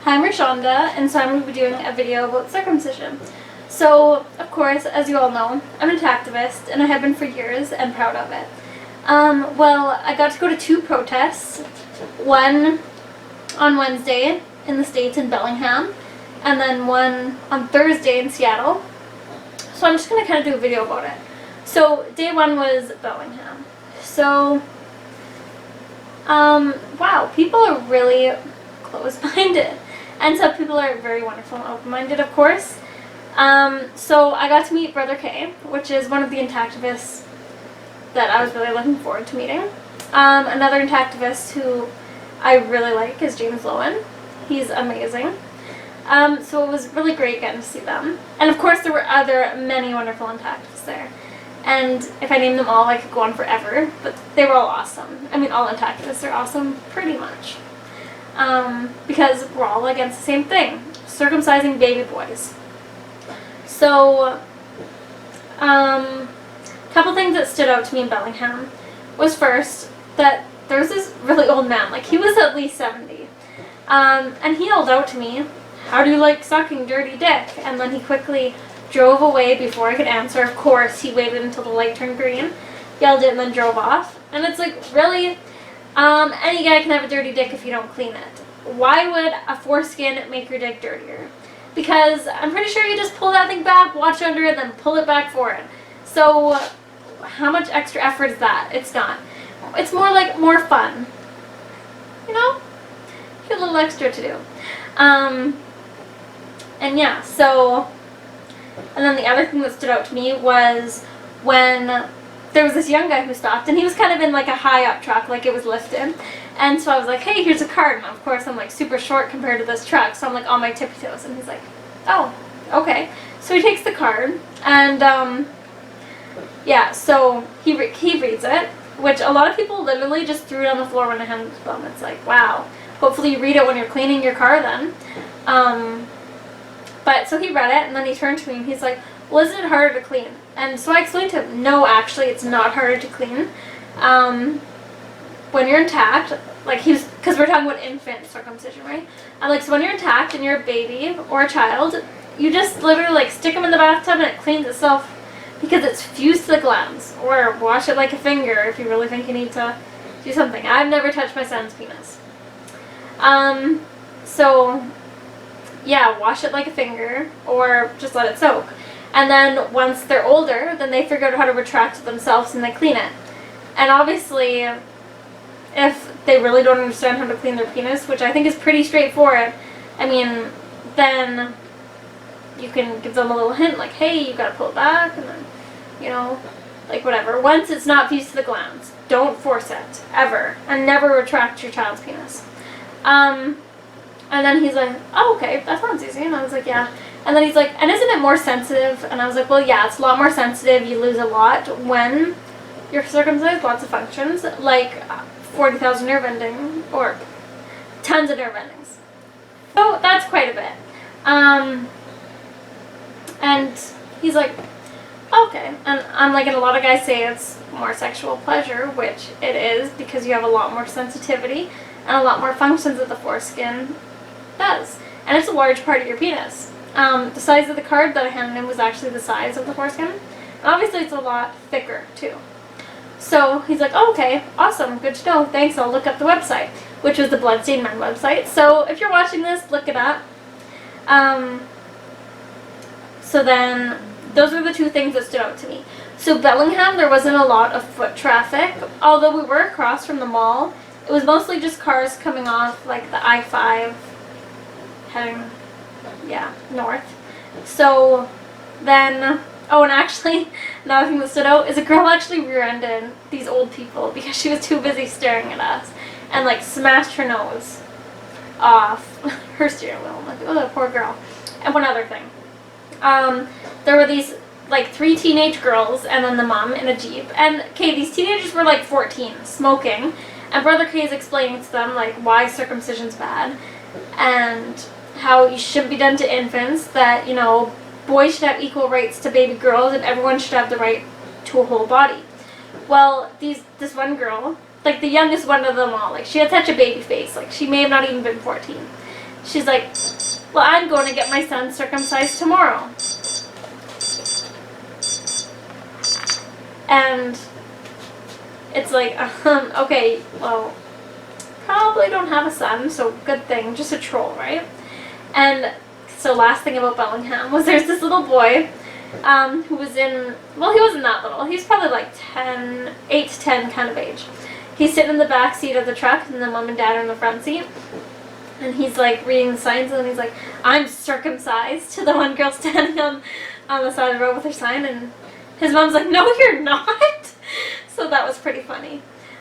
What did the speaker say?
Hi, I'm Rashonda, and so I'm going to be doing a video about circumcision. So, of course, as you all know, I'm an activist, and I have been for years, and proud of it. Well, I got to go to 2 protests, one on Wednesday in the States in Bellingham, and then one on Thursday in Seattle. So I'm just going to kind of do a video about it. So, day 1 was Bellingham. So, wow, people are really close-minded. And some people are very wonderful and open-minded, of course. So I got to meet Brother K, which is one of the intactivists that I was really looking forward to meeting. Another intactivist who I really like is James Lowen. He's amazing. So it was really great getting to see them. And of course there were many wonderful intactivists there. And if I named them all, I could go on forever, but they were all awesome. I mean, all intactivists are awesome, pretty much. Because we're all against the same thing, circumcising baby boys. So, couple things that stood out to me in Bellingham was first, that there was this really old man, like he was at least 70, and he yelled out to me, "How do you like sucking dirty dick?" And then he quickly drove away before I could answer. Of course, he waited until the light turned green, yelled it, and then drove off. And it's like, really? Any guy can have a dirty dick if you don't clean it. Why would a foreskin make your dick dirtier? Because I'm pretty sure you just pull that thing back, watch under it, then pull it back forward. So, how much extra effort is that? It's not. It's more like more fun. You know? Get a little extra to do. And yeah, so, and then the other thing that stood out to me was when there was this young guy who stopped, and he was kind of in like a high up truck, like it was lifted. And so I was like, "Hey, here's a card." And of course I'm like super short compared to this truck, so I'm like on my tippy toes. And he's like, "Oh, okay." So he takes the card, and yeah, so he reads it, which a lot of people literally just threw it on the floor when I handed it to them. It's like, wow. Hopefully you read it when you're cleaning your car then. But so he read it, and then he turned to me and he's like, "Well, isn't it harder to clean?" And so I explained to him, no, actually, it's not harder to clean. When you're intact, like because we're talking about infant circumcision, right? And like, so when you're intact and you're a baby or a child, you just literally like stick them in the bathtub and it cleans itself because it's fused to the glands. Or wash it like a finger if you really think you need to do something. I've never touched my son's penis. So yeah, wash it like a finger or just let it soak. And then once they're older, then they figure out how to retract it themselves and they clean it. And obviously, if they really don't understand how to clean their penis, which I think is pretty straightforward, I mean, then you can give them a little hint, like, hey, you gotta pull it back, and then, you know, like whatever. Once it's not fused to the glands, don't force it, ever, and never retract your child's penis. And then he's like, "Oh, okay, that sounds easy." And I was like, "Yeah." And then he's like, "And isn't it more sensitive?" And I was like, "Well, yeah, it's a lot more sensitive. You lose a lot when you're circumcised, lots of functions, like 40,000 nerve ending, or tons of nerve endings. So that's quite a bit." And he's like, "Okay." And I'm like, and a lot of guys say it's more sexual pleasure, which it is, because you have a lot more sensitivity and a lot more functions that the foreskin does. And it's a large part of your penis. The size of the card that I handed him was actually the size of the foreskin. And obviously it's a lot thicker too. So he's like, "Oh, okay, awesome, good to know, thanks, I'll look up the website," which was the Blooodstained Men website. So if you're watching this, look it up. So then, those were the 2 things that stood out to me. So Bellingham, there wasn't a lot of foot traffic, although we were across from the mall. It was mostly just cars coming off like the I-5 heading, yeah, north. So then, oh, and actually, another thing that stood out is a girl actually rear-ended these old people because she was too busy staring at us and like smashed her nose off her steering wheel. I'm like, oh, that poor girl. And one other thing. There were these like 3 teenage girls and then the mom in a Jeep. And okay, these teenagers were like 14, smoking. And Brother K is explaining to them like why circumcision's bad and how you shouldn't be done to infants, that, you know, boys should have equal rights to baby girls and everyone should have the right to a whole body. Well, this one girl, like the youngest one of them all, like she had such a baby face, like she may have not even been 14. she's like, well, I'm going to get my son circumcised tomorrow. And it's like, okay, well, probably don't have a son, so good thing, just a troll, right? And so last thing about Bellingham was there's this little boy who was in, well, he wasn't that little. He was probably like 8 to 10 kind of age. He's sitting in the back seat of the truck, and the mom and dad are in the front seat. And he's like reading the signs, and he's like, I'm circumcised, to the one girl standing on the side of the road with her sign. And his mom's like, no, you're not. So that was pretty funny.